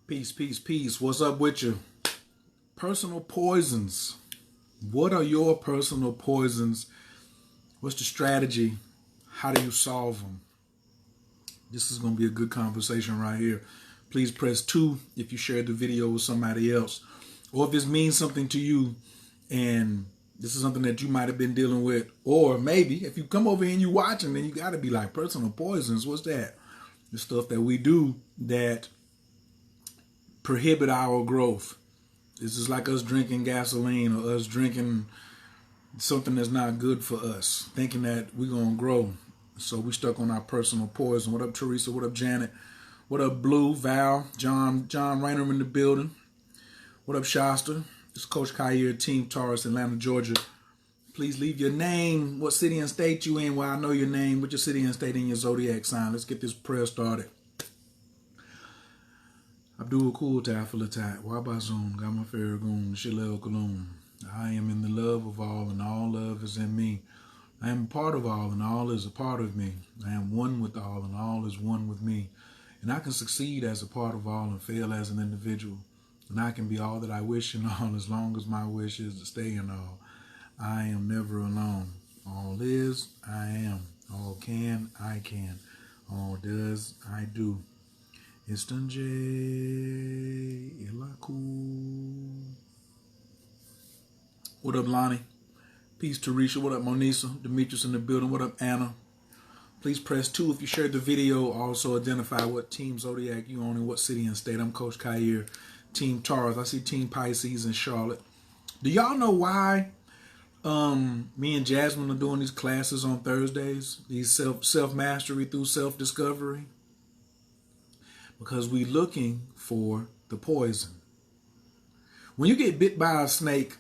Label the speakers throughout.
Speaker 1: Peace, peace, peace. What's up with you? Personal poisons. What are your personal poisons? What's the strategy? How do you solve them? This is going to be a good conversation right here. Please press 2 if you shared the video with somebody else. Or if this means something to you and this is something that you might have been dealing with. Or maybe if you come over here and you watching, then you got to be like, personal poisons, what's that? The stuff that we do that prohibit our growth. This is like us drinking gasoline or us drinking something that's not good for us, thinking that we're going to grow. So we stuck on our personal poison. What up, Teresa? What up, Janet? What up, Blue, Val, John Rayner in the building. What up, Shasta? This is Coach Khayr, Team Taurus, Atlanta, Georgia. Please leave your name, what city and state you in, where I know your name, what your city and state and your zodiac sign. Let's get this prayer started. Abdul Kul Tafalatat, Wabazon, Gama Farragoon, Shilel Kaloon. I am in the love of all, and all love is in me. I am a part of all, and all is a part of me. I am one with all, and all is one with me. And I can succeed as a part of all and fail as an individual. And I can be all that I wish in all as long as my wish is to stay in all. I am never alone. All is, I am. All can, I can. All does, I do. Istunje Ilaku. What up, Lonnie? Peace, Tarisha. What up, Monisa? Demetrius in the building. What up, Anna? Please press 2 if you shared the video. Also identify what team zodiac you own in what city and state. I'm Coach Khayr, Team Taurus. I see Team Pisces in Charlotte. Do y'all know why me and Jasmine are doing these classes on Thursdays? These self-mastery through self-discovery? Because we're looking for the poison. When you get bit by a snake,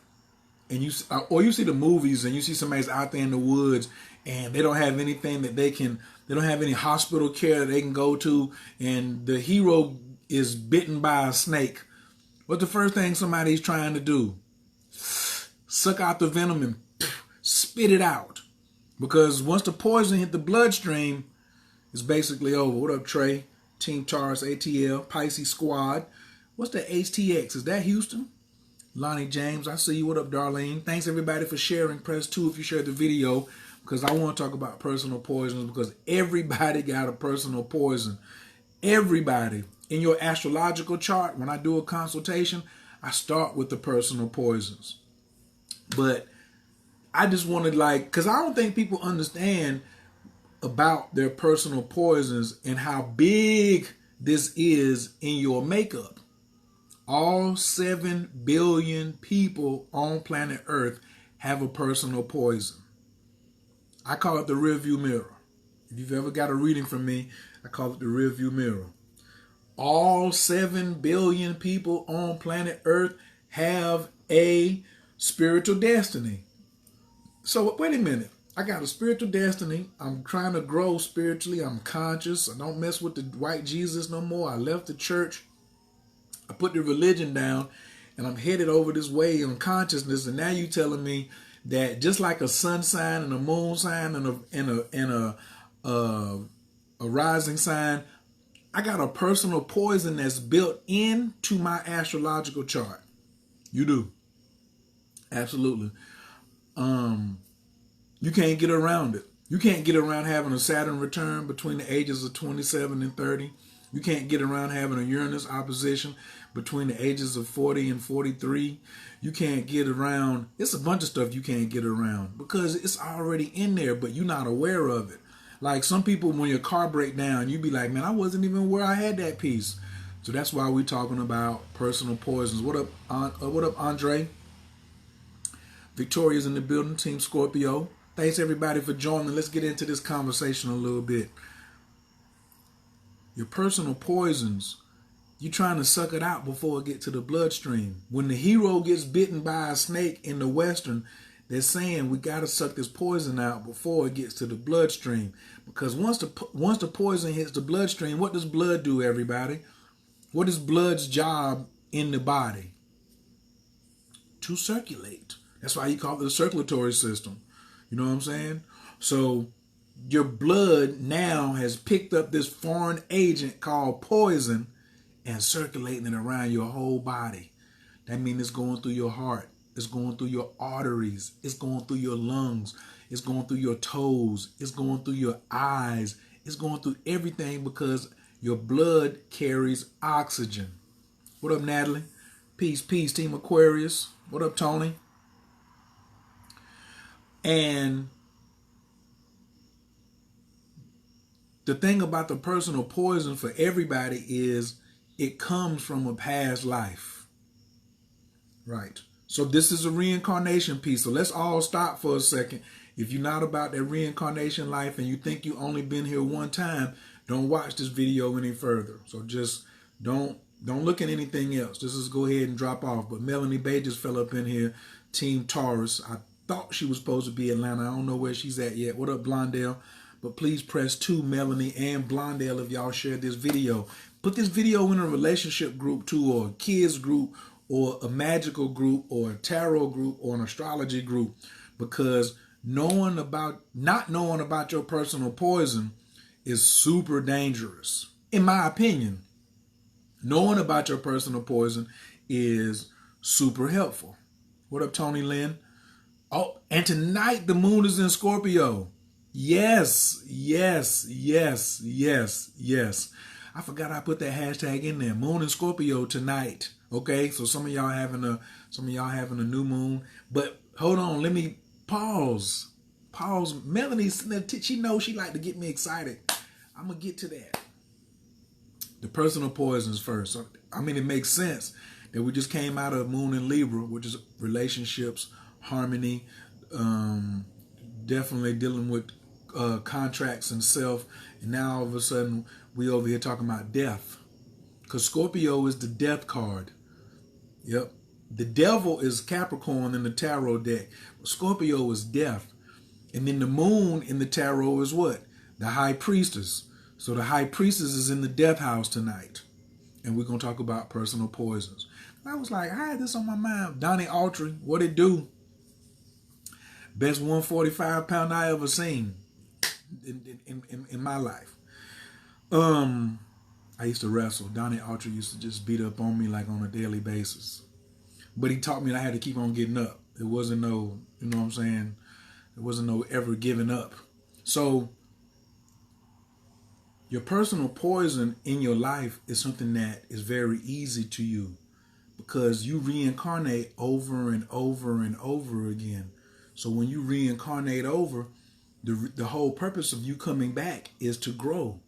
Speaker 1: and you see the movies and you see somebody's out there in the woods and they don't have anything that they don't have any hospital care that they can go to, and the hero is bitten by a snake, what's the first thing somebody's trying to do? Suck out the venom and spit it out. Because once the poison hit the bloodstream, it's basically over. What up, Trey? Team Taurus, ATL, Pisces Squad. What's the HTX? Is that Houston? Lonnie James, I see you. What up, Darlene? Thanks, everybody, for sharing. Press 2 if you shared the video, because I want to talk about personal poisons, because everybody got a personal poison. Everybody. In your astrological chart, when I do a consultation, I start with the personal poisons. But I just wanted, because I don't think people understand about their personal poisons and how big this is in your makeup. All 7 billion people on planet Earth have a personal poison. I call it the rearview mirror. If you've ever got a reading from me, I call it the rearview mirror. All 7 billion people on planet Earth have a spiritual destiny. So wait a minute. I got a spiritual destiny. I'm trying to grow spiritually. I'm conscious. I don't mess with the white Jesus no more. I left the church. I put the religion down, and I'm headed over this way in consciousness. And now you telling me that just like a sun sign and a moon sign and a rising sign, I got a personal poison that's built into my astrological chart. You do. Absolutely. You can't get around it. You can't get around having a Saturn return between the ages of 27 and 30. You can't get around having a Uranus opposition between the ages of 40 and 43. You can't get around. It's a bunch of stuff you can't get around because it's already in there, but you're not aware of it. Like some people, when your car breaks down, you be like, man, I wasn't even aware I had that piece. So that's why we're talking about personal poisons. What up, Andre? Victoria's in the building, Team Scorpio. Thanks, everybody, for joining. Let's get into this conversation a little bit. Your personal poisons, you're trying to suck it out before it gets to the bloodstream. When the hero gets bitten by a snake in the Western, they're saying we got to suck this poison out before it gets to the bloodstream. Because once the poison hits the bloodstream, what does blood do, everybody? What is blood's job in the body? To circulate. That's why you call it the circulatory system. You know what I'm saying? So your blood now has picked up this foreign agent called poison and circulating it around your whole body. That means it's going through your heart. It's going through your arteries. It's going through your lungs. It's going through your toes. It's going through your eyes. It's going through everything because your blood carries oxygen. What up, Natalie? Peace, peace, Team Aquarius. What up, Tony? And the thing about the personal poison for everybody is it comes from a past life. Right. So this is a reincarnation piece. So let's all stop for a second. If you're not about that reincarnation life and you think you only been here one time, don't watch this video any further. So just don't look at anything else. Just go ahead and drop off. But Melanie Bay just fell up in here. Team Taurus. I thought she was supposed to be Atlanta. I don't know where she's at yet. What up, Blondell? But please press 2, Melanie and Blondell, if y'all share this video. Put this video in a relationship group too, or a kids group, or a magical group, or a tarot group, or an astrology group. Because not knowing about your personal poison is super dangerous. In my opinion, knowing about your personal poison is super helpful. What up, Tony Lynn? Oh, and tonight the moon is in Scorpio. Yes, yes, yes, yes, yes. I forgot I put that hashtag in there. Moon in Scorpio tonight. Okay, so some of y'all having a new moon. But hold on, let me pause. Melanie, she knows she like to get me excited. I'm gonna get to that. The personal poisons first. I mean, it makes sense that we just came out of Moon in Libra, which is relationships, harmony, definitely dealing with contracts and self, and now all of a sudden we over here talking about death, because Scorpio is the death card. Yep, the devil is Capricorn in the tarot deck. Scorpio is death, and then the moon in the tarot is what? The high priestess. So the high priestess is in the death house tonight, and we're gonna talk about personal poisons. I was like, I had this on my mind. Donnie Autry, what it do? Best 145-pound I ever seen in my life. I used to wrestle. Donnie Autry used to just beat up on me like on a daily basis. But he taught me that I had to keep on getting up. It wasn't no, you know what I'm saying? It wasn't no ever giving up. So your personal poison in your life is something that is very easy to you because you reincarnate over and over and over again. So when you reincarnate over, the whole purpose of you coming back is to grow.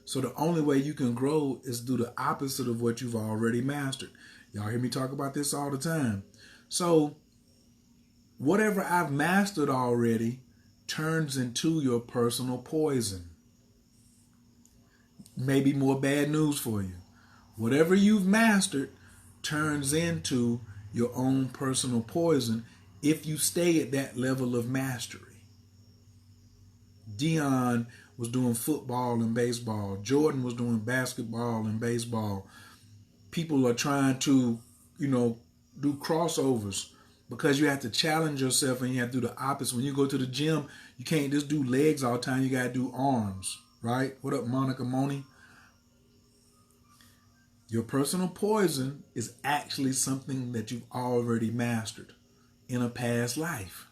Speaker 1: So the only way you can grow is do the opposite of what you've already mastered. Y'all hear me talk about this all the time. So whatever I've mastered already turns into your personal poison. Maybe more bad news for you. Whatever you've mastered turns into your own personal poison if you stay at that level of mastery. Dion was doing football and baseball. Jordan was doing basketball and baseball. People are trying to, do crossovers because you have to challenge yourself and you have to do the opposite. When you go to the gym, you can't just do legs all the time. You got to do arms, right? What up, Monica Moni? Your personal poison is actually something that you've already mastered in a past life.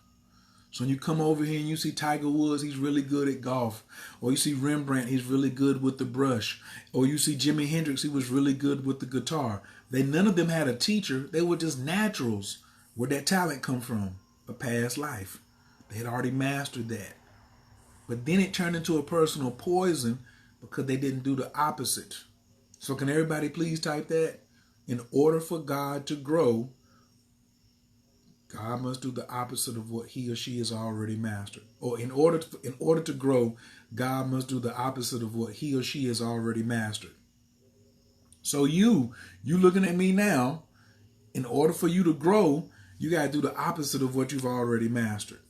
Speaker 1: So when you come over here and you see Tiger Woods, he's really good at golf. Or you see Rembrandt, he's really good with the brush. Or you see Jimi Hendrix, he was really good with the guitar. None of them had a teacher. They were just naturals. Where'd that talent come from? A past life. They had already mastered that. But then it turned into a personal poison because they didn't do the opposite. So can everybody please type that? In order for God to grow, God must do the opposite of what he or she has already mastered. Or in order to grow, God must do the opposite of what he or she has already mastered. So you looking at me now, in order for you to grow, you got to do the opposite of what you've already mastered.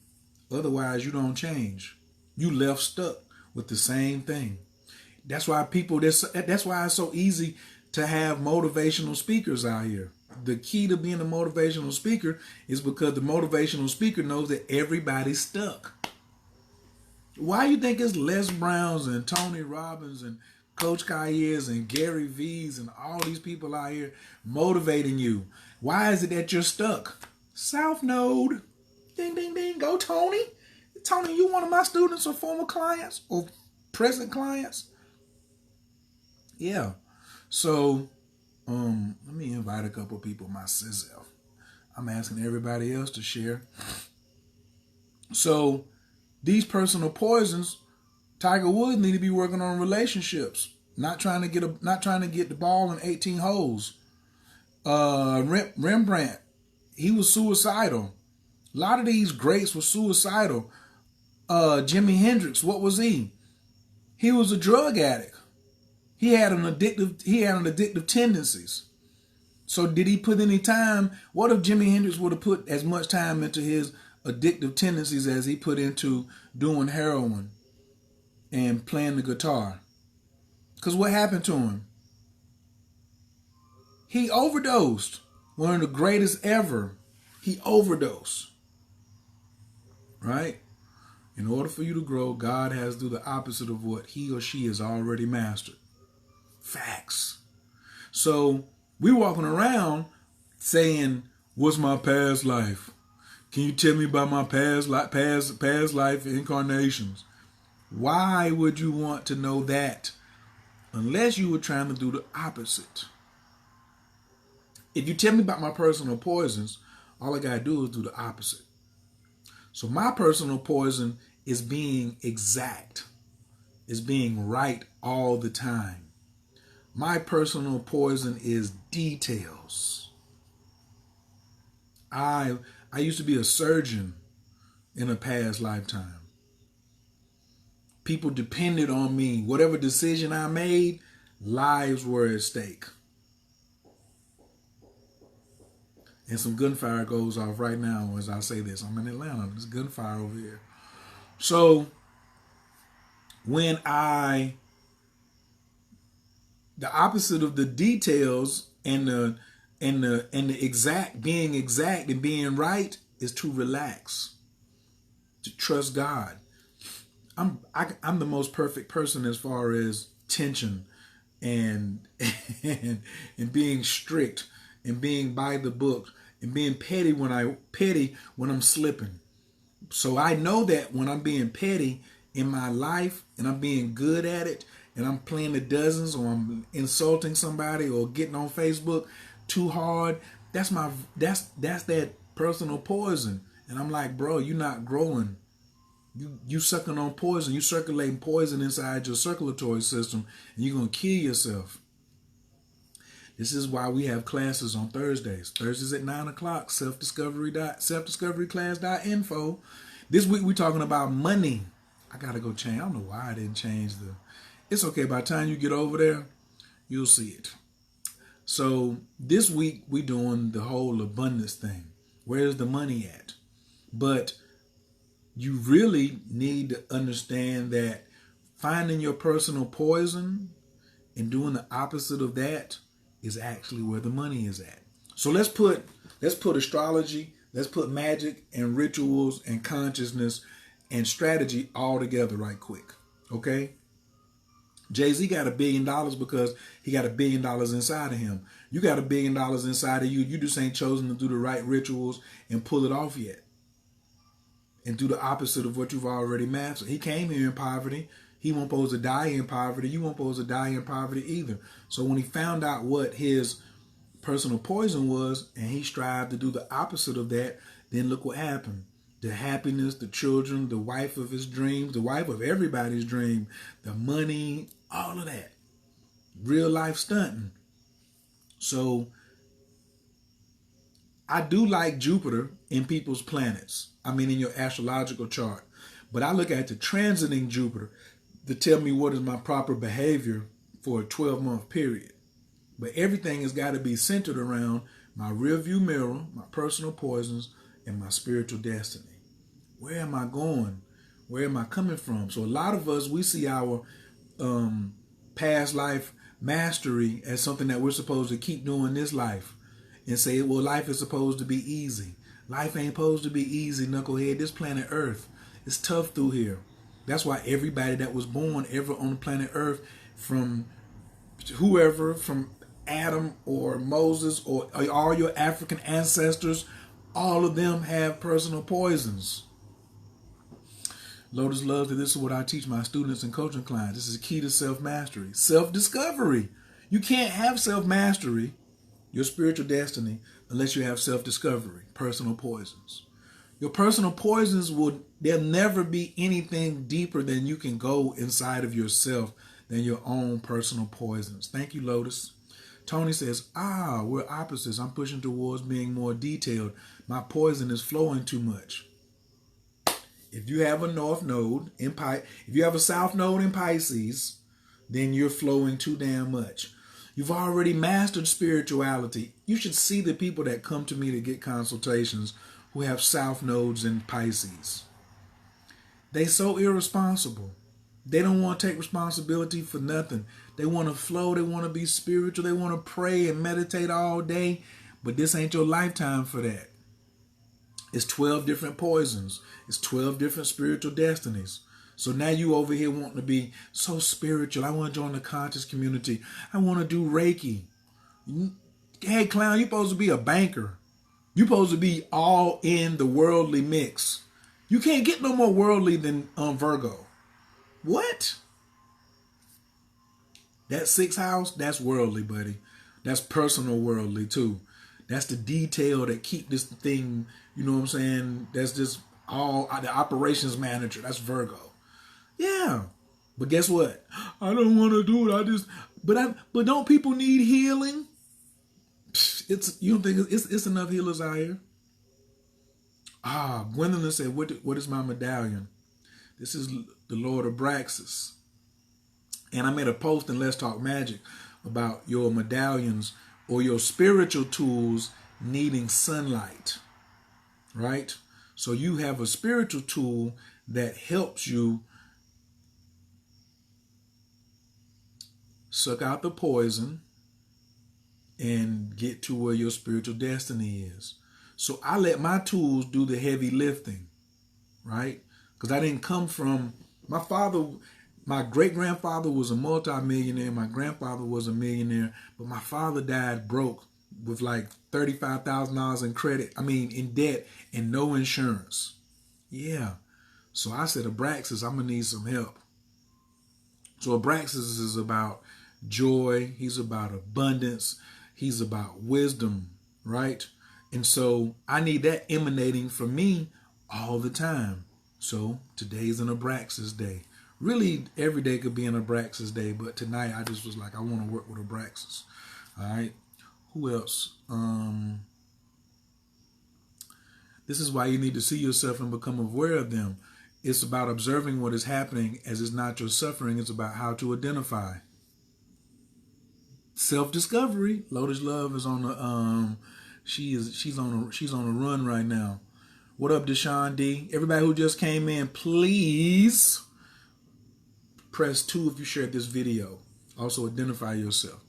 Speaker 1: Otherwise, you don't change. You left stuck with the same thing. That's why that's why it's so easy to have motivational speakers out here. The key to being a motivational speaker is because the motivational speaker knows that everybody's stuck. Why you think it's Les Browns and Tony Robbins and Coach Kayers and Gary V's and all these people out here motivating you. Why is it that you're stuck? South Node. Ding, ding, ding. Go, Tony. Tony, you one of my students or former clients or present clients? Yeah. So, let me invite a couple people myself. I'm asking everybody else to share. So, these personal poisons, Tiger Woods need to be working on relationships, not trying to get the ball in 18 holes. Rembrandt, he was suicidal. A lot of these greats were suicidal. Jimi Hendrix, what was he? He was a drug addict. He had addictive tendencies. So did he put any time? What if Jimi Hendrix would have put as much time into his addictive tendencies as he put into doing heroin and playing the guitar? Because what happened to him? He overdosed. One of the greatest ever. He overdosed. Right? In order for you to grow, God has to do the opposite of what he or she has already mastered. Facts. So we walking around saying, what's my past life? Can you tell me about my past life incarnations? Why would you want to know that? Unless you were trying to do the opposite. If you tell me about my personal poisons, all I got to do is do the opposite. So my personal poison is being exact, is being right all the time. My personal poison is details. I used to be a surgeon in a past lifetime. People depended on me. Whatever decision I made, lives were at stake. And some gunfire goes off right now as I say this. I'm in Atlanta. There's gunfire over here. So when the opposite of the details and the exact, being exact and being right is to relax, to trust God. I'm the most perfect person as far as tension and being strict and being by the book and being petty when I'm slipping. So I know that when I'm being petty in my life and I'm being good at it and I'm playing the dozens or I'm insulting somebody or getting on Facebook too hard, that's that personal poison. And I'm like, bro, you're not growing. You sucking on poison. You circulating poison inside your circulatory system and you're going to kill yourself. This is why we have classes on Thursdays. Thursdays at 9 o'clock, selfdiscoveryclass.info. This week we're talking about money. I got to go change. I don't know why I didn't change it's okay. By the time you get over there, you'll see it. So this week we're doing the whole abundance thing. Where's the money at? But you really need to understand that finding your personal poison and doing the opposite of that is actually where the money is at. So let's put astrology, let's put magic and rituals and consciousness and strategy all together right quick. Okay? Jay-Z got $1 billion because he got $1 billion inside of him. You got $1 billion inside of you. You just ain't chosen to do the right rituals and pull it off yet. And do the opposite of what you've already mastered. He came here in poverty. He won't supposed to die in poverty. You won't supposed to die in poverty either. So when he found out what his personal poison was and he strived to do the opposite of that, then look what happened. The happiness, the children, the wife of his dreams, the wife of everybody's dream, the money, all of that. Real life stunting. So I do like Jupiter in people's planets. I mean, in your astrological chart. But I look at the transiting Jupiter to tell me what is my proper behavior for a 12-month period. But everything has got to be centered around my rear view mirror, my personal poisons, and my spiritual destiny. Where am I going? Where am I coming from? So a lot of us, we see our past life mastery as something that we're supposed to keep doing this life and say, well, life is supposed to be easy. Life ain't supposed to be easy, knucklehead. This planet Earth is tough through here. That's why everybody that was born ever on the planet Earth from whoever, from Adam or Moses or all your African ancestors, all of them have personal poisons. Lotus loves that this is what I teach my students and coaching clients. This is key to self-mastery. Self-discovery. You can't have self-mastery, your spiritual destiny, unless you have self-discovery, personal poisons. Your personal poisons there'll never be anything deeper than you can go inside of yourself than your own personal poisons. Thank you, Lotus. Tony says, we're opposites. I'm pushing towards being more detailed. My poison is flowing too much. If you have a north node in if you have a south node in Pisces, then you're flowing too damn much. You've already mastered spirituality. You should see the people that come to me to get consultations who have south nodes in Pisces. They so irresponsible. They don't want to take responsibility for nothing. They want to flow. They want to be spiritual. They want to pray and meditate all day. But this ain't your lifetime for that. It's 12 different poisons. It's 12 different spiritual destinies. So now you over here wanting to be so spiritual. I want to join the conscious community. I want to do Reiki. Hey, clown, you're supposed to be a banker. You're supposed to be all in the worldly mix. You can't get no more worldly than Virgo. What? That 6th house, that's worldly, buddy. That's personal worldly too. That's the detail that keep this thing, you know what I'm saying? That's just all the operations manager. That's Virgo. Yeah. But guess what? I don't want to do it. But don't people need healing? You don't think it's enough healers out here? Gwendolyn said, what is my medallion? This is the Lord of Braxis. And I made a post in Let's Talk Magic about your medallions or your spiritual tools needing sunlight, right? So you have a spiritual tool that helps you suck out the poison and get to where your spiritual destiny is. So I let my tools do the heavy lifting, right? Because I didn't come from, my great-grandfather was a multi-millionaire. My grandfather was a millionaire. But my father died broke with like $35,000 in debt and no insurance. Yeah. So I said, Abraxas, I'm going to need some help. So Abraxas is about joy. He's about abundance. He's about wisdom, right? And so I need that emanating from me all the time. So today's an Abraxas day. Really, every day could be an Abraxas day, but tonight I just was like, I want to work with Abraxas. All right. Who else? This is why you need to see yourself and become aware of them. It's about observing what is happening as it's not your suffering. It's about how to identify. Self-discovery. Lotus Love is on the she's on a run right now. What up, Deshaun D? Everybody who just came in, please press 2 if you shared this video. Also identify yourself.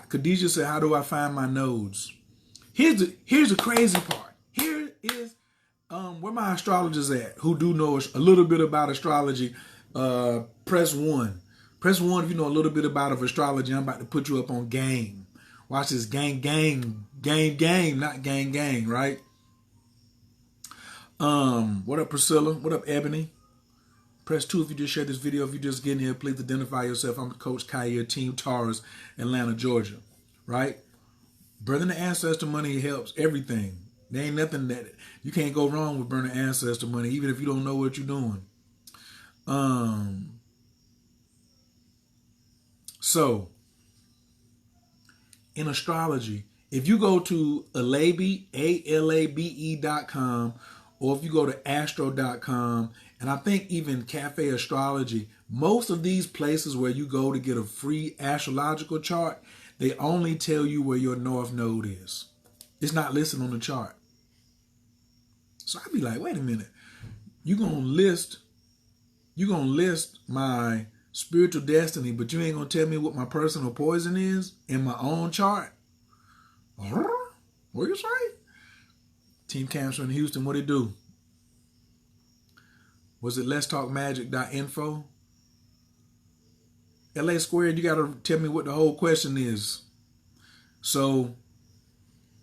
Speaker 1: Khadijah said, how do I find my nodes? Here's the crazy part. Here is where my astrologers at who do know a little bit about astrology. Press 1. Press 1 if you know a little bit about astrology. I'm about to put you up on game. Watch this. Gang, not gang, right? What up, Priscilla? What up, Ebony? Press 2 if you just shared this video. If you're just getting here, please identify yourself. I'm Coach Khayr, Team Taurus, Atlanta, Georgia. Right? Burning the ancestor money helps everything. There ain't nothing that you can't go wrong with burning ancestor money, even if you don't know what you're doing. So in astrology, if you go to Alabe, ALABE.com, or if you go to astro.com, and I think even Cafe Astrology, most of these places where you go to get a free astrological chart, they only tell you where your north node is. It's not listed on the chart. So I'd be like, wait a minute. You're gonna list my spiritual destiny, but you ain't gonna tell me what my personal poison is in my own chart? What you say? Team Cancer in Houston, what it do? Was it letstalkmagic.info? LA Squared, you got to tell me what the whole question is. So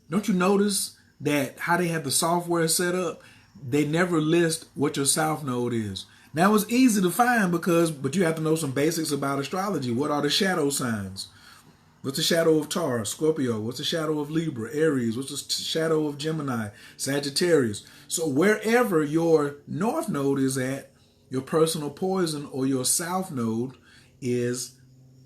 Speaker 1: don't you notice that how they have the software set up, they never list what your south node is. Now it's easy to find but you have to know some basics about astrology. What are the shadow signs? What's the shadow of Taurus, Scorpio? What's the shadow of Libra, Aries? What's the shadow of Gemini, Sagittarius? So wherever your north node is at, your personal poison or your south node is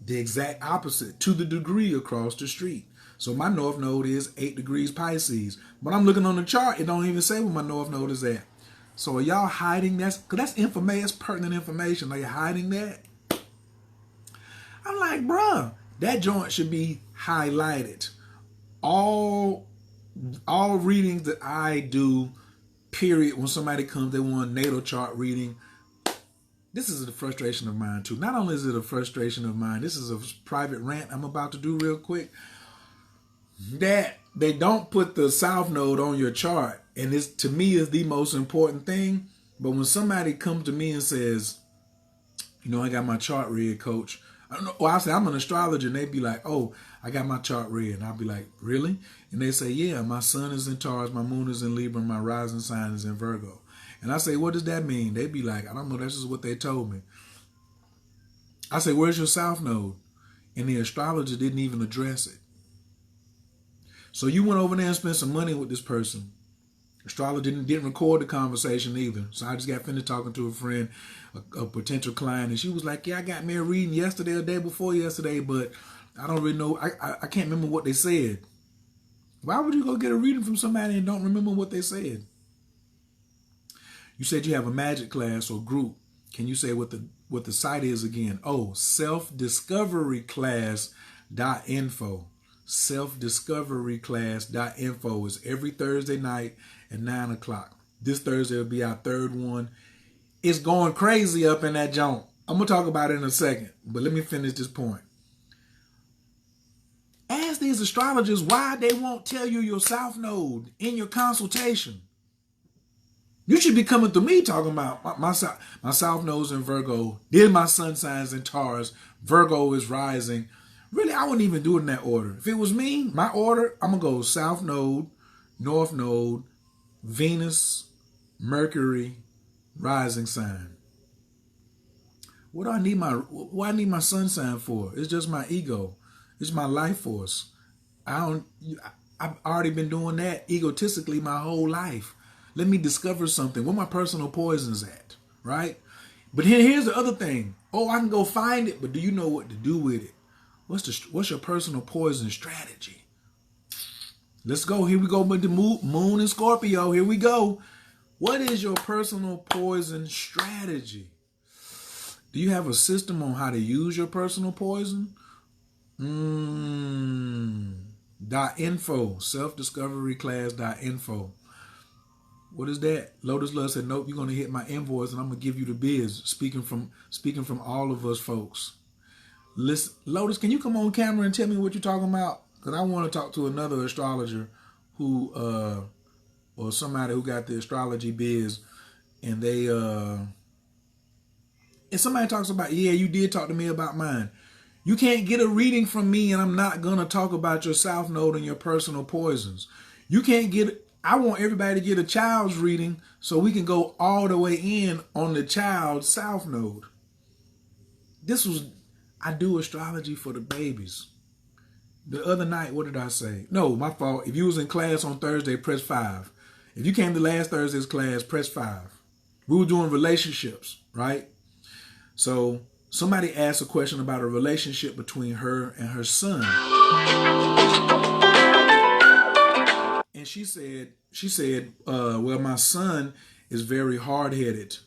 Speaker 1: the exact opposite to the degree across the street. So my north node is 8 degrees Pisces. But I'm looking on the chart, it don't even say where my north node is at. So are y'all hiding that? Because that's information, that's pertinent information. Are you hiding that? I'm like, bruh, that joint should be highlighted. All readings that I do, period, when somebody comes, they want a natal chart reading. This is a frustration of mine too. Not only is it a frustration of mine, this is a private rant I'm about to do real quick. That they don't put the south node on your chart, and this to me is the most important thing. But when somebody comes to me and says, I got my chart read, coach. I don't know. Well, I say I'm an astrologer, and they'd be like, "Oh, I got my chart read," and I'll be like, "Really?" And they say, "Yeah, my sun is in Taurus, my moon is in Libra, my rising sign is in Virgo." And I say, "What does that mean?" They'd be like, "I don't know. That's just what they told me." I say, "Where's your south node?" And the astrologer didn't even address it. So you went over there and spent some money with this person. Astrologer didn't record the conversation either. So I just got finished talking to a friend, a potential client, and she was like, "Yeah, I got me a reading yesterday or the day before yesterday, but I don't really know. I can't remember what they said." Why would you go get a reading from somebody and don't remember what they said? You said you have a magic class or group. Can you say what the site is again? Oh, selfdiscoveryclass.info. Selfdiscoveryclass.info is every Thursday night at 9 o'clock. This Thursday will be our third one. It's going crazy up in that joint. I'm going to talk about it in a second, but let me finish this point. Ask these astrologers why they won't tell you your south node in your consultation. You should be coming to me talking about my south node's in Virgo. Then my sun sign's in Taurus. Virgo is rising. Really, I wouldn't even do it in that order. If it was me, my order, I'm going to go south node, north node, Venus, Mercury, rising sign. What do I need my sun sign for? It's just my ego. It's my life force. I've already been doing that egotistically my whole life. Let me discover something. Where my personal poison's at, right? But here's the other thing. Oh, I can go find it, but do you know what to do with it? What's your personal poison strategy? Let's go. Here we go with the moon and Scorpio. Here we go. What is your personal poison strategy? Do you have a system on how to use your personal poison? .info. Selfdiscoveryclass.info. What is that? Lotus Love said, "Nope, you're going to hit my invoice and I'm going to give you the biz." Speaking from all of us folks. Listen, Lotus, can you come on camera and tell me what you're talking about? Because I want to talk to another astrologer who, or somebody who got the astrology biz, and they, and somebody talks about, "Yeah, you did talk to me about mine." You can't get a reading from me and I'm not going to talk about your south node and your personal poisons. You can't I want everybody to get a child's reading so we can go all the way in on the child's south node. I do astrology for the babies. The other night, what did I say? No, my fault. If you was in class on Thursday, press 5. If you came to last Thursday's class, press 5. We were doing relationships, right? So somebody asked a question about a relationship between her and her son. And she said, well, my son is very hard-headed.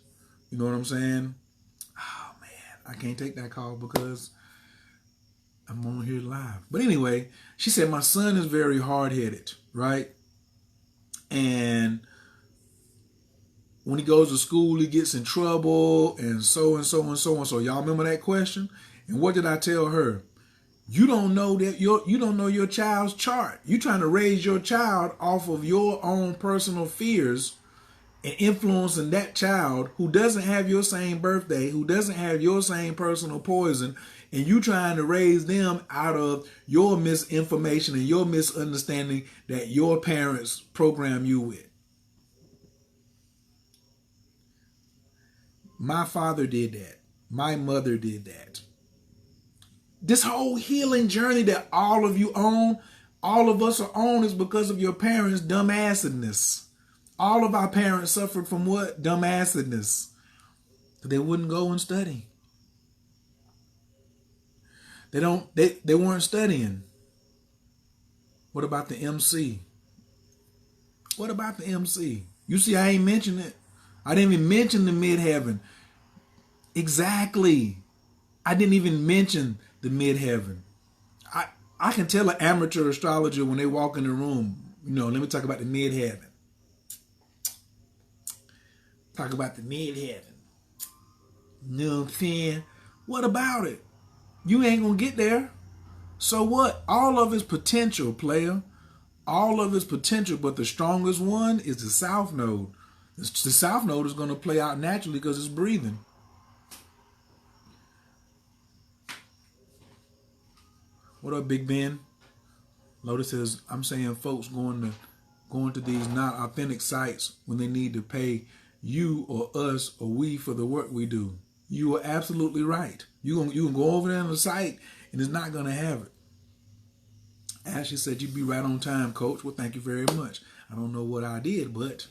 Speaker 1: You know what I'm saying? Oh, man, I can't take that call because I'm on here live. But anyway, she said, my son is very hard-headed, right? And when he goes to school, he gets in trouble and so and so and so and so. Y'all remember that question? And what did I tell her? You don't know your child's chart. You're trying to raise your child off of your own personal fears and influencing that child who doesn't have your same birthday, who doesn't have your same personal poison, and you trying to raise them out of your misinformation and your misunderstanding that your parents program you with. My father did that. My mother did that. This whole healing journey that all of you own, all of us are on, is because of your parents' dumbassedness. All of our parents suffered from what? Dumbassedness. They wouldn't go and study. They weren't studying. What about the MC? What about the MC? You see, I ain't mentioned it. I didn't even mention the midheaven. Exactly. I didn't even mention the midheaven. I can tell an amateur astrologer when they walk in the room, let me talk about the midheaven. Talk about the midheaven. You know what I'm saying? What about it? You ain't gonna get there. So what? All of it's potential, player. All of it's potential, but the strongest one is the South Node. The South Node is gonna play out naturally because it's breathing. What up, Big Ben? Lotus says, I'm saying folks going to these not authentic sites when they need to pay you or us or we for the work we do. You are absolutely right. You can go over there on the site and it's not gonna have it. Ashley said you'd be right on time, Coach. Well, thank you very much. I don't know what I did, but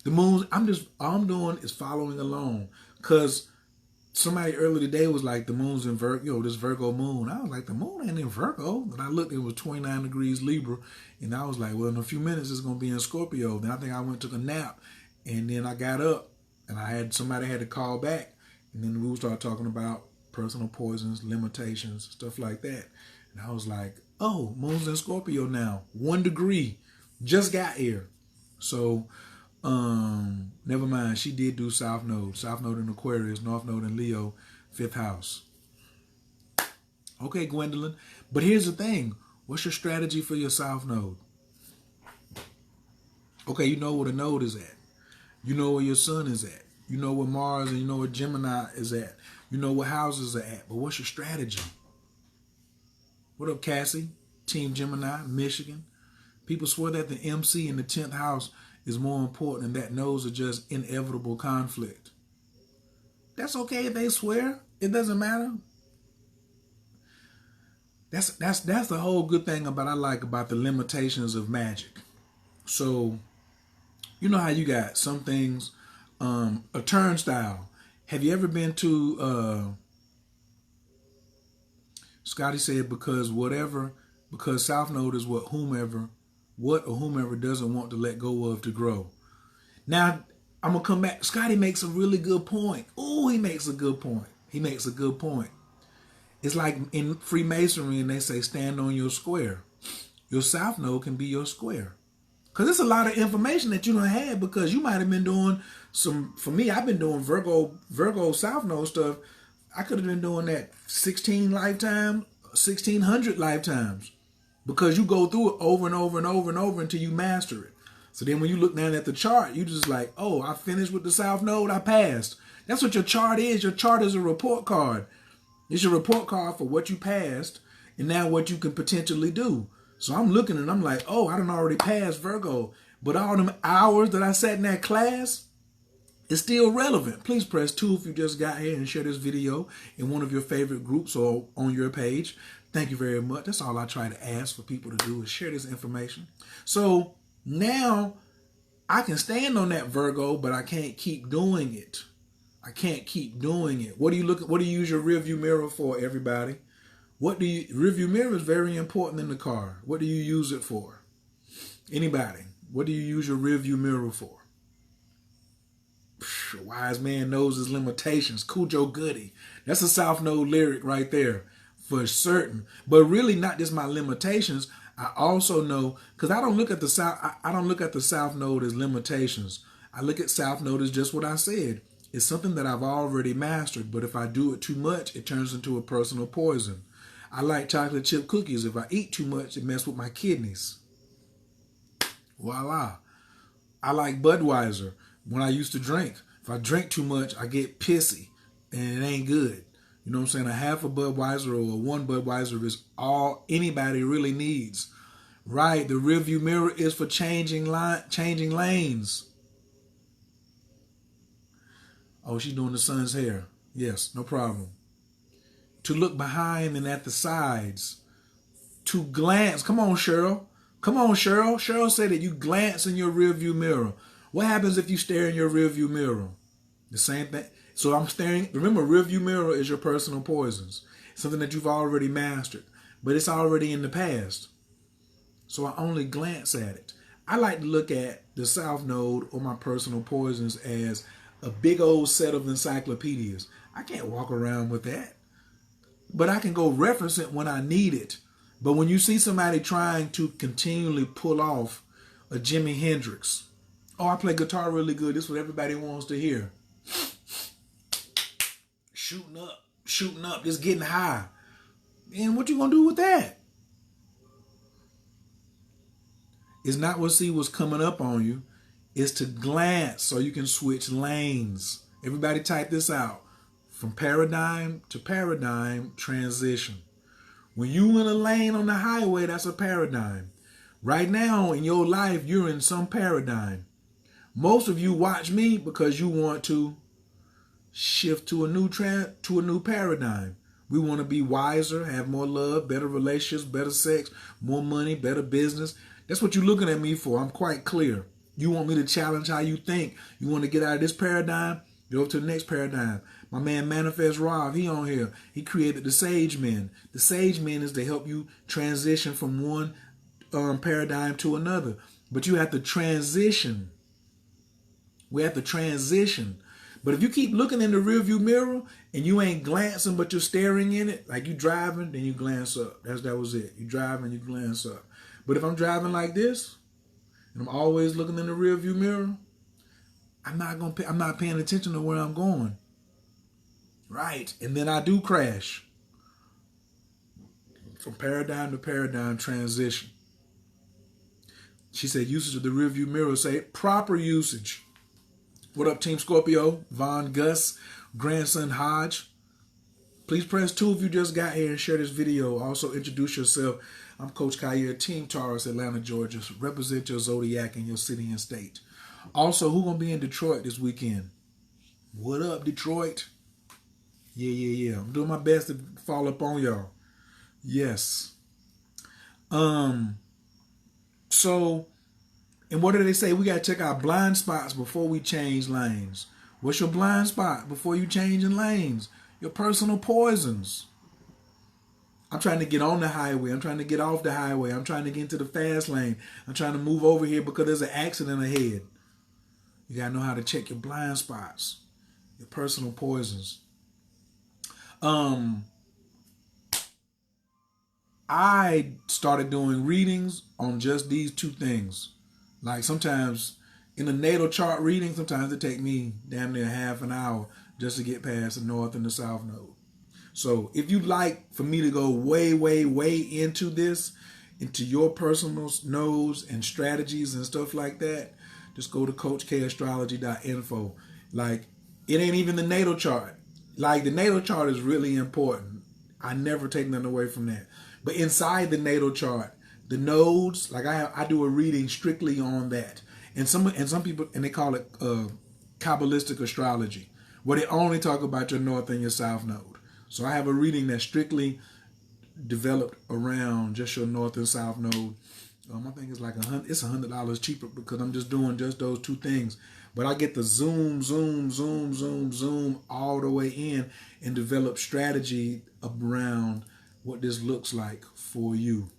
Speaker 1: the moons, all I'm doing is following along. Cause somebody earlier today was like, the moon's in Virgo, this Virgo moon. I was like, the moon ain't in Virgo. And I looked, it was 29 degrees Libra. And I was like, well, in a few minutes, it's going to be in Scorpio. Then I think I went and took a nap. And then I got up and somebody had to call back. And then we started talking about personal poisons, limitations, stuff like that. And I was like, oh, moon's in Scorpio now. 1 degree. Just got here. So, never mind. She did do South Node. South Node in Aquarius, North Node in Leo, 5th house. Okay, Gwendolyn. But here's the thing. What's your strategy for your South Node? Okay, you know where the node is at. You know where your sun is at. You know where Mars and you know where Gemini is at. You know what houses are at. But what's your strategy? What up, Cassie? Team Gemini, Michigan. People swear that the MC in the 10th house is more important and that nodes are just inevitable conflict. That's okay if they swear. It doesn't matter. That's the whole good thing I like about the limitations of magic. So, you know how you got some things, a turnstile. Have you ever been to, Scotty said, because South Node is what or whomever doesn't want to let go of to grow. Now, I'm going to come back. Scotty makes a really good point. Oh, he makes a good point. It's like in Freemasonry, and they say stand on your square. Your South Node can be your square. Because it's a lot of information that you don't have, because you might have been doing for me, I've been doing Virgo South Node stuff. I could have been doing that 1,600 lifetimes. Because you go through it over and over and over and over until you master it. So then when you look down at the chart, you just like, oh, I finished with the South Node, I passed. That's what your chart is. Your chart is a report card. It's your report card for what you passed and now what you can potentially do. So I'm looking and I'm like, oh, I done already passed Virgo. But all them hours that I sat in that class is still relevant. Please press 2 if you just got here and share this video in one of your favorite groups or on your page. Thank you very much. That's all I try to ask for people to do is share this information. So now I can stand on that Virgo, but I can't keep doing it. What do you use your rearview mirror for, everybody? Rearview mirror is very important in the car. What do you use it for? Anybody? What do you use your rearview mirror for? A wise man knows his limitations. Cujo Goody. That's a South Node lyric right there. For certain, but really not just my limitations. I also know, because I don't look at the South Node as limitations. I look at South Node as just what I said. It's something that I've already mastered, but if I do it too much, it turns into a personal poison. I like chocolate chip cookies. If I eat too much, it messes with my kidneys. Voila. I like Budweiser when I used to drink. If I drink too much, I get pissy and it ain't good. You know what I'm saying? A half a Budweiser or one Budweiser is all anybody really needs. Right? The rearview mirror is for changing lanes. Oh, she's doing the son's hair. Yes, no problem. To look behind and at the sides. To glance. Come on, Cheryl. Come on, Cheryl. Cheryl said that you glance in your rearview mirror. What happens if you stare in your rearview mirror? The same thing. So I'm staring. Remember, rearview mirror is your personal poisons. Something that you've already mastered. But it's already in the past. So I only glance at it. I like to look at the South Node or my personal poisons as a big old set of encyclopedias. I can't walk around with that. But I can go reference it when I need it. But when you see somebody trying to continually pull off a Jimi Hendrix, oh, I play guitar really good. This is what everybody wants to hear. Shooting up, just getting high. And what you gonna do with that? It's not what see what's coming up on you. It's to glance so you can switch lanes. Everybody type this out. From paradigm to paradigm transition. When you in a lane on the highway, that's a paradigm. Right now in your life, you're in some paradigm. Most of you watch me because you want to shift to a new paradigm. We want to be wiser, have more love, better relationships, better sex, more money, better business. That's what you're looking at me for. I'm quite clear. You want me to challenge how you think. You want to get out of this paradigm, go to the next paradigm. My man Manifest Rob, he on here. He created the Sage Men. The Sage Men is to help you transition from one paradigm to another. But you have to transition. We have to transition. But if you keep looking in the rearview mirror and you ain't glancing, but you're staring in it, like you driving, then you glance up. That was it. You driving, you glance up. But if I'm driving like this, and I'm always looking in the rearview mirror, I'm not paying attention to where I'm going. Right. And then I do crash. From paradigm to paradigm transition. She said usage of the rearview mirror. Say proper usage. What up, Team Scorpio? Von Gus, Grandson Hodge. Please press 2 if you just got here and share this video. Also introduce yourself. I'm Coach Khayr, Team Taurus, Atlanta, Georgia. Represent your zodiac in your city and state. Also, who gonna be in Detroit this weekend? What up, Detroit? Yeah. I'm doing my best to follow up on y'all. Yes. So, and what do they say? We got to check our blind spots before we change lanes. What's your blind spot before you change in lanes? Your personal poisons. I'm trying to get on the highway. I'm trying to get off the highway. I'm trying to get into the fast lane. I'm trying to move over here because there's an accident ahead. You got to know how to check your blind spots, your personal poisons. I started doing readings on just these 2 things. Like sometimes in the natal chart reading, sometimes it take me damn near half an hour just to get past the north and the south node. So if you'd like for me to go way into this, into your personal nodes and strategies and stuff like that, just go to CoachKAstrology.info. Like, it ain't even the natal chart. Like, the natal chart is really important. I never take nothing away from that. But inside the natal chart, the nodes, like I do a reading strictly on that. And some people, and they call it Kabbalistic astrology, where they only talk about your north and your south node. So I have a reading that's strictly developed around just your north and south node. I think it's like $100 cheaper because I'm just doing just those 2 things. But I get to zoom all the way in and develop strategy around what this looks like for you.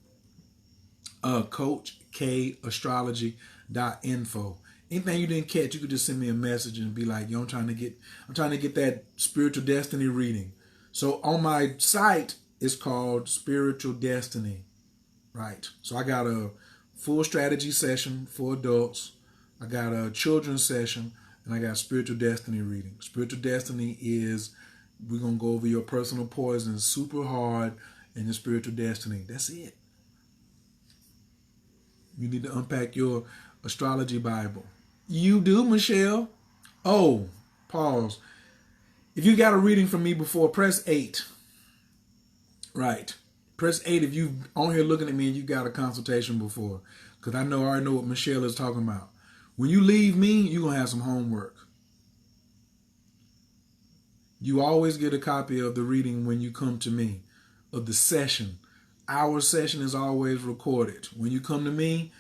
Speaker 1: CoachKAstrology.info. Anything you didn't catch, you could just send me a message and be like, yo, I'm trying to get that spiritual destiny reading. So on my site, it's called Spiritual Destiny. Right. So I got a full strategy session for adults. I got a children's session, and I got spiritual destiny reading. Spiritual destiny is, we're going to go over your personal poison super hard and your spiritual destiny. That's it. You need to unpack your astrology Bible. You do, Michelle. Oh, pause. If you got a reading from me before, press 8. Right. Press 8 if you on here looking at me and you got a consultation before. Because I already know what Michelle is talking about. When you leave me, you're going to have some homework. You always get a copy of the reading when you come to me, of the session. Our session is always recorded. When you come to me,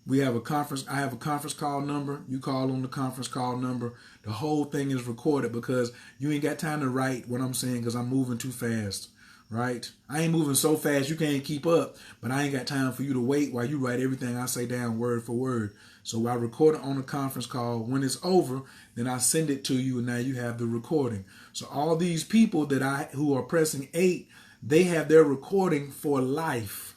Speaker 1: we have a conference. I have a conference call number. You call on the conference call number. The whole thing is recorded because you ain't got time to write what I'm saying because I'm moving too fast, right? I ain't moving so fast you can't keep up, but I ain't got time for you to wait while you write everything I say down word for word. So I record it on the conference call. When it's over, then I send it to you, and now you have the recording. So all these people who are pressing 8, they have their recording for life.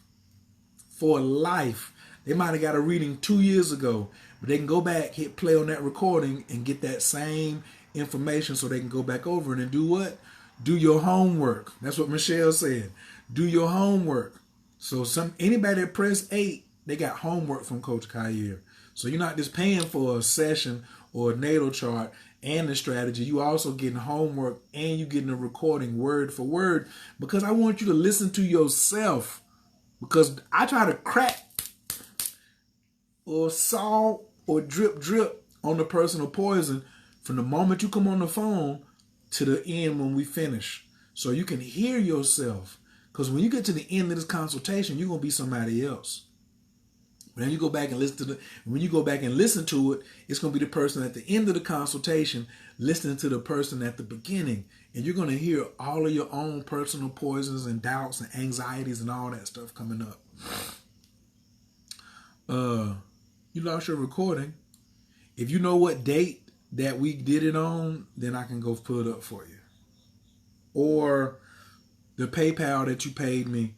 Speaker 1: For life. They might have got a reading 2 years ago, but they can go back, hit play on that recording, and get that same information so they can go back over it and do what? Do your homework. That's what Michelle said. Do your homework. So anybody that pressed 8, they got homework from Coach Khayr. So you're not just paying for a session or a natal chart and the strategy. You also getting homework and you getting a recording word for word because I want you to listen to yourself. Because I try to crack or salt or drip on the personal poison from the moment you come on the phone to the end when we finish. So you can hear yourself. Because when you get to the end of this consultation, you're going to be somebody else. When you go back and listen to it, it's going to be the person at the end of the consultation listening to the person at the beginning. And you're going to hear all of your own personal poisons and doubts and anxieties and all that stuff coming up. You lost your recording. If you know what date that we did it on, then I can go pull it up for you. Or the PayPal that you paid me,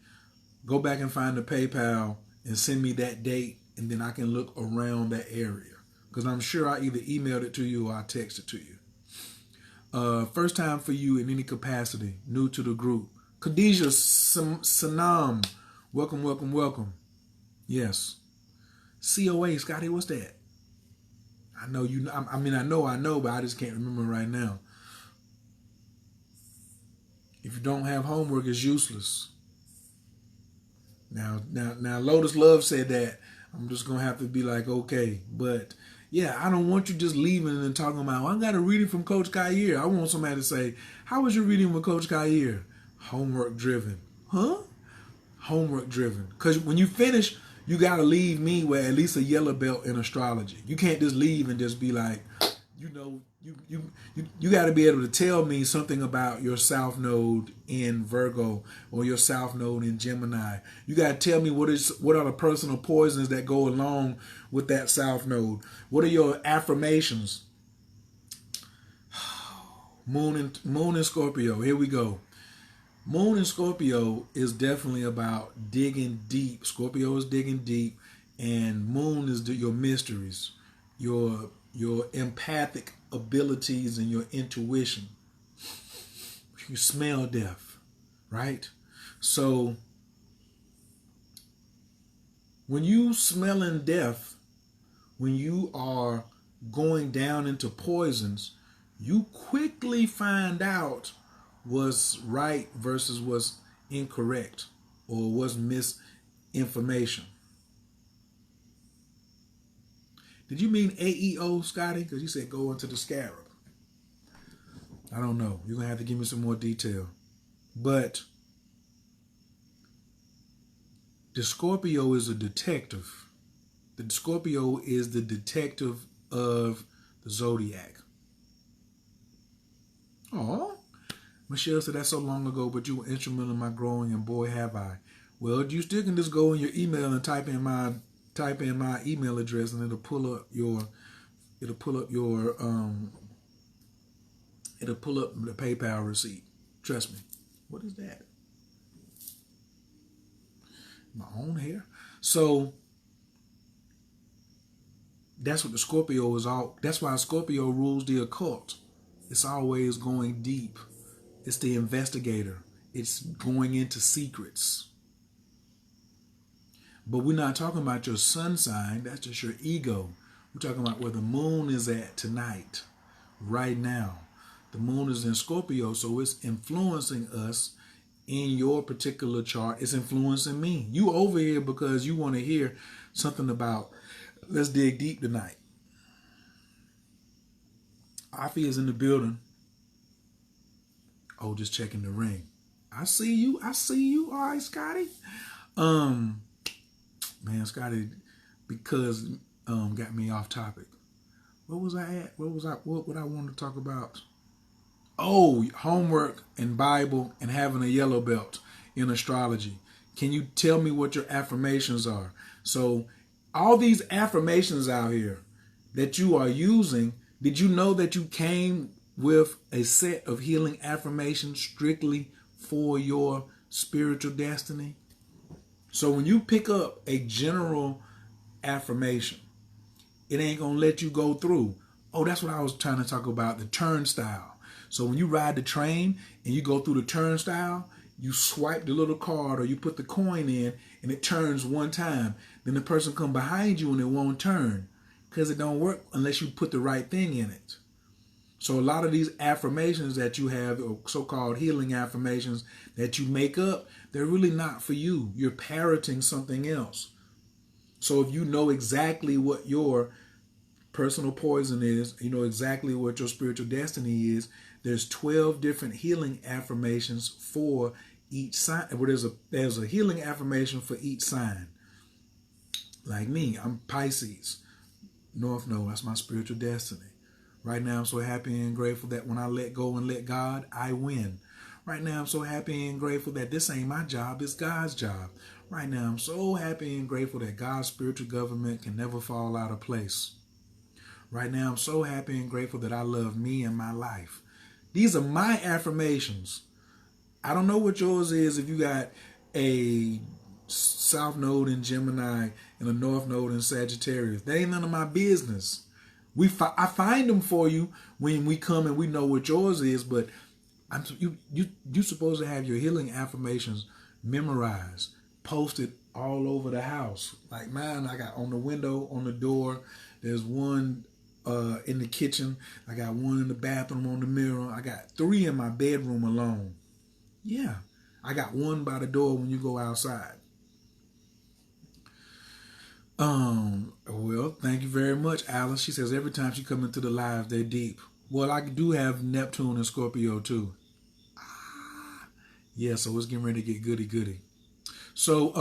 Speaker 1: go back and find the PayPal and send me that date, and then I can look around that area. Because I'm sure I either emailed it to you or I texted it to you. First time for you in any capacity, new to the group. Khadijah Sanam, welcome, welcome, welcome. Yes. COA, Scotty, what's that? I know you. I know, but I just can't remember right now. If you don't have homework, it's useless. Now, Lotus Love said that. I'm just gonna have to be like, okay, but yeah, I don't want you just leaving and talking about, I got a reading from Coach Khayr. I want somebody to say, how was your reading with Coach Khayr? Homework driven, huh? Homework driven. Because when you finish, you gotta leave me with at least a yellow belt in astrology. You can't just leave and just be like, you got to be able to tell me something about your South Node in Virgo or your South Node in Gemini. You got to tell me what are the personal poisons that go along with that South Node. What are your affirmations? Moon in Scorpio. Here we go. Moon in Scorpio is definitely about digging deep. Scorpio is digging deep, and Moon is your mysteries, your empathic abilities and your intuition. You smell death, right? So when you smelling death, when you are going down into poisons, you quickly find out what's right versus what's incorrect or what's misinformation. Did you mean AEO, Scotty? Because you said go into the scarab. I don't know. You're going to have to give me some more detail. But the Scorpio is a detective. The Scorpio is the detective of the zodiac. Oh, Michelle said that's so long ago, but you were instrumental in my growing, and boy, have I. Well, you still can just go in your email and type in my email address, and it'll pull up the PayPal receipt. Trust me. What is that? My own hair. So that's what the Scorpio is all. That's why Scorpio rules the occult. It's always going deep. It's the investigator. It's going into secrets. But we're not talking about your sun sign. That's just your ego. We're talking about where the moon is at tonight, right now. The moon is in Scorpio, so it's influencing us in your particular chart. It's influencing me. You over here because you want to hear something about, let's dig deep tonight. Afi is in the building. Oh, just checking the ring. I see you. I see you. All right, Scotty. Man, Scotty, because got me off topic. What was I at? What I wanted to talk about? Oh, homework and Bible and having a yellow belt in astrology. Can you tell me what your affirmations are? So all these affirmations out here that you are using, did you know that you came with a set of healing affirmations strictly for your spiritual destiny? So when you pick up a general affirmation, it ain't going to let you go through. Oh, that's what I was trying to talk about, the turnstile. So when you ride the train and you go through the turnstile, you swipe the little card or you put the coin in and it turns one time. Then the person come behind you and it won't turn because it don't work unless you put the right thing in it. So a lot of these affirmations that you have, or so-called healing affirmations that you make up, they're really not for you. You're parroting something else. So if you know exactly what your personal poison is, you know exactly what your spiritual destiny is, there's 12 different healing affirmations for each sign. Well, there's a healing affirmation for each sign. Like me, I'm Pisces. North Node, that's my spiritual destiny. Right now, I'm so happy and grateful that when I let go and let God, I win. Right now, I'm so happy and grateful that this ain't my job, it's God's job. Right now, I'm so happy and grateful that God's spiritual government can never fall out of place. Right now, I'm so happy and grateful that I love me and my life. These are my affirmations. I don't know what yours is if you got a South Node in Gemini and a North Node in Sagittarius. That ain't none of my business. I find them for you when we come and we know what yours is, but you're supposed to have your healing affirmations memorized, posted all over the house. Like mine, I got on the window, on the door. There's one in the kitchen. I got one in the bathroom on the mirror. I got 3 in my bedroom alone. Yeah. I got one by the door when you go outside. Well, thank you very much, Alice. She says every time she comes into the live, they're deep. Well, I do have Neptune and Scorpio too. Yeah, so it's getting ready to get goody. So,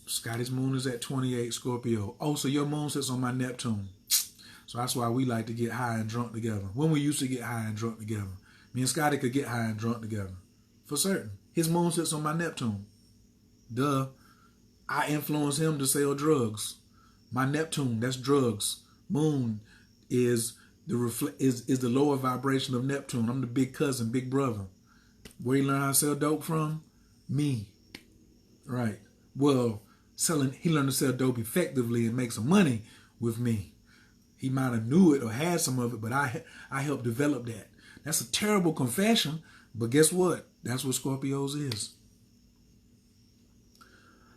Speaker 1: Scotty's moon is at 28 Scorpio. Oh, so your moon sits on my Neptune. So that's why we like to get high and drunk together. When we used to get high and drunk together. Me and Scotty could get high and drunk together. For certain. His moon sits on my Neptune. Duh. I influence him to sell drugs. My Neptune, that's drugs. Moon is the lower vibration of Neptune. I'm the big cousin, big brother. Where he learned how to sell dope from? Me. Right. Well, he learned to sell dope effectively and make some money with me. He might have knew it or had some of it, but I helped develop that. That's a terrible confession, but guess what? That's what Scorpios is.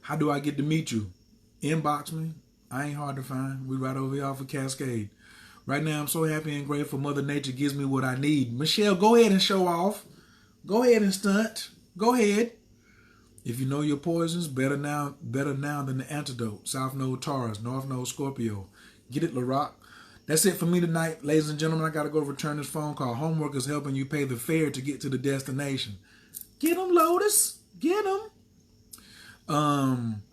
Speaker 1: How do I get to meet you? Inbox me. I ain't hard to find. We right over here off of Cascade. Right now, I'm so happy and grateful Mother Nature gives me what I need. Michelle, go ahead and show off. Go ahead and stunt. Go ahead. If you know your poisons, better now than the antidote. South Node Taurus, North Node Scorpio. Get it, LaRock. That's it for me tonight, ladies and gentlemen. I got to go return this phone call. Homework is helping you pay the fare to get to the destination. Get them, Lotus. Get them.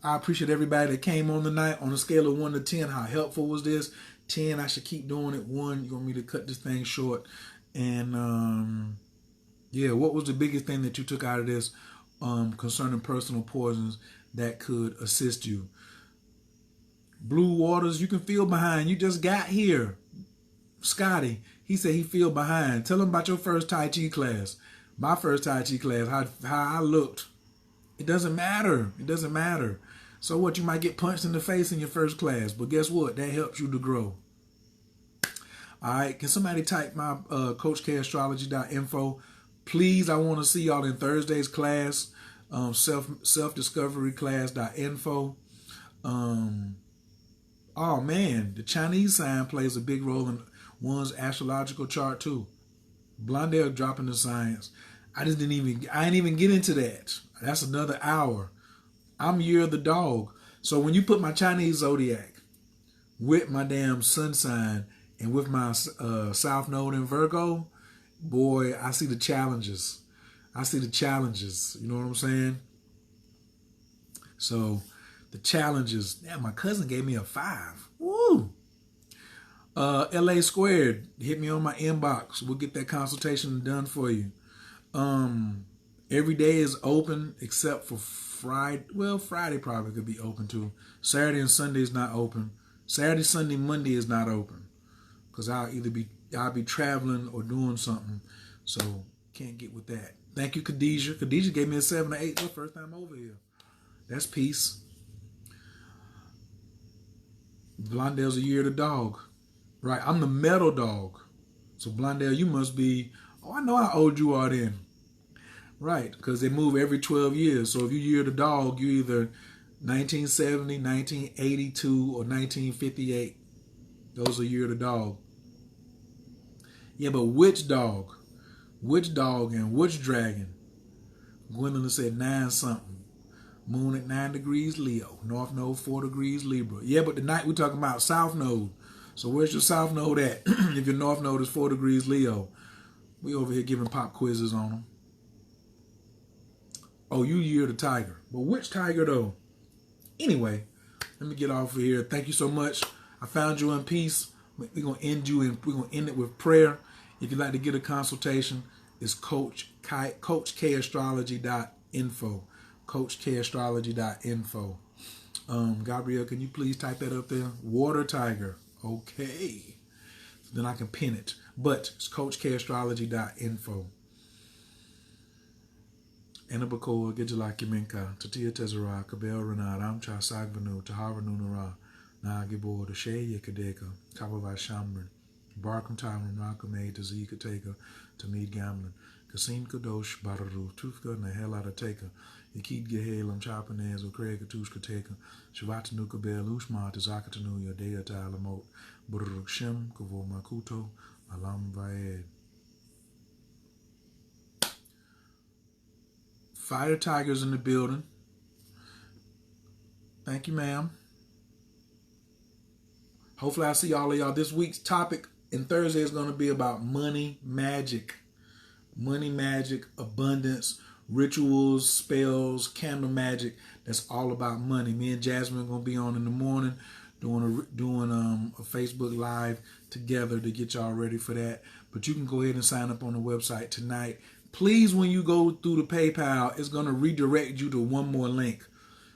Speaker 1: I appreciate everybody that came on tonight. On a scale of 1 to 10, how helpful was this? 10, I should keep doing it. 1, you want me to cut this thing short. And yeah, what was the biggest thing that you took out of this concerning personal poisons that could assist you? Blue Waters, you can feel behind. You just got here. Scotty, he said he feel behind. Tell him about your first Tai Chi class. My first Tai Chi class, how I looked. It doesn't matter. It doesn't matter. So what? You might get punched in the face in your first class, but guess what? That helps you to grow. All right. Can somebody type my CoachKastrology.info? Please, I want to see y'all in Thursday's class. Self-discovery class.info. Oh man, the Chinese sign plays a big role in one's astrological chart too. Blondell dropping the science. I ain't even get into that. That's another hour. I'm year of the dog. So when you put my Chinese zodiac with my damn sun sign and with my South Node in Virgo, boy, I see the challenges. You know what I'm saying? So the challenges. Damn, my cousin gave me a 5. Woo! LA Squared, hit me on my inbox. We'll get that consultation done for you. Every day is open except for Friday. Well, Friday probably could be open too. Saturday and Sunday is not open. Saturday, Sunday, Monday is not open because I'll be traveling or doing something, so can't get with that. Thank you, Khadijah. Khadijah gave me a 7 or 8. It's her first time over here. That's peace. Blondell's a year of the dog. Right, I'm the metal dog. So Blondell, you must be, I know how old you are then. Right, because they move every 12 years. So if you year the dog, you either 1970, 1982, or 1958. Those are year the dog. Yeah, but which dog? Which dog and which dragon? Gwendolyn said 9 something. Moon at 9 degrees Leo. North Node 4 degrees Libra. Yeah, but tonight we're talking about South Node. So where's your South Node at? If your North Node is 4 degrees Leo. We over here giving pop quizzes on them. Oh, you year the tiger. But which tiger though? Anyway, let me get off of here. Thank you so much. I found you in peace. We're gonna end it with prayer. If you'd like to get a consultation, it's CoachKAstrology.info. CoachKAstrology.info. Gabrielle, can you please type that up there? Water tiger. Okay. So then I can pin it. But it's CoachKAstrology.info. Enabakor, Gijala Kiminka, Tatia Tezara, Kabel Renard, Amcha Sagbanu, Taharanu Nara, Nagibor, the Shea Kadeka, Kabava Shamran, Barkum Tyron, Rakame, Tazi Kateka, Tamid Gamlin, Kasim Kadosh, Bararu, Tufka, Nahela Taker, Yakid Gehalam, Chapanez, Okre Katushka Taker, Shavatanu Kabel, Ushma, Tazakatanu, Yadea Talamot, Buruk Shem, Kavo Makuto, Alam Vaed. Fire Tigers in the building. Thank you, ma'am. Hopefully I see all of y'all. This week's topic in Thursday is going to be about money magic. Money magic, abundance, rituals, spells, candle magic. That's all about money. Me and Jasmine are going to be on in the morning doing a Facebook Live together to get y'all ready for that. But you can go ahead and sign up on the website tonight. Please, when you go through the PayPal, it's going to redirect you to one more link.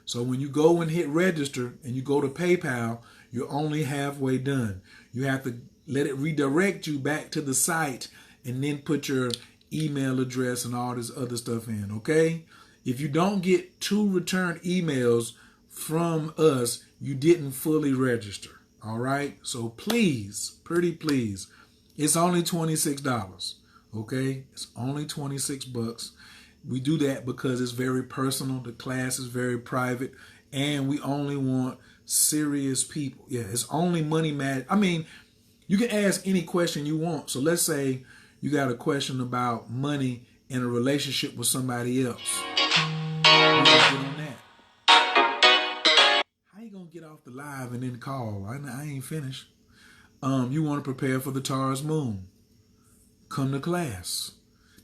Speaker 1: So when you go and hit register and you go to PayPal, you're only halfway done. You have to let it redirect you back to the site and then put your email address and all this other stuff in, okay? If you don't get 2 returned emails from us, you didn't fully register, all right? So please, pretty please, it's only $26. Okay, it's only $26. We do that because it's very personal. The class is very private, and we only want serious people. Yeah, it's only money mad. I mean, you can ask any question you want. So let's say you got a question about money and a relationship with somebody else. How you gonna get off the live and then call? I ain't finished. You want to prepare for the Taurus moon. Come to class.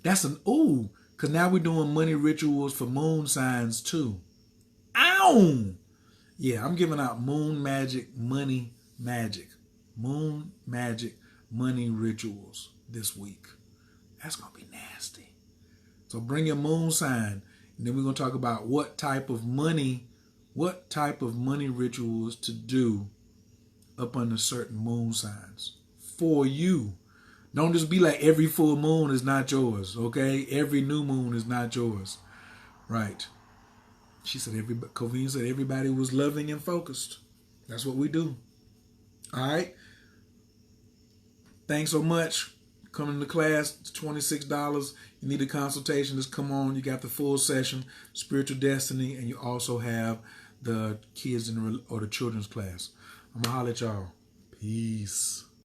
Speaker 1: That's because now we're doing money rituals for moon signs too. Ow! Yeah, I'm giving out moon magic, money magic. Moon magic, money rituals this week. That's going to be nasty. So bring your moon sign, and then we're going to talk about what type of money rituals to do up under certain moon signs for you. Don't just be like every full moon is not yours, okay? Every new moon is not yours, right? Covine said everybody was loving and focused. That's what we do. All right? Thanks so much. Coming to class, it's $26. You need a consultation, just come on. You got the full session, Spiritual Destiny, and you also have the kids or the children's class. I'm going to holler at y'all. Peace.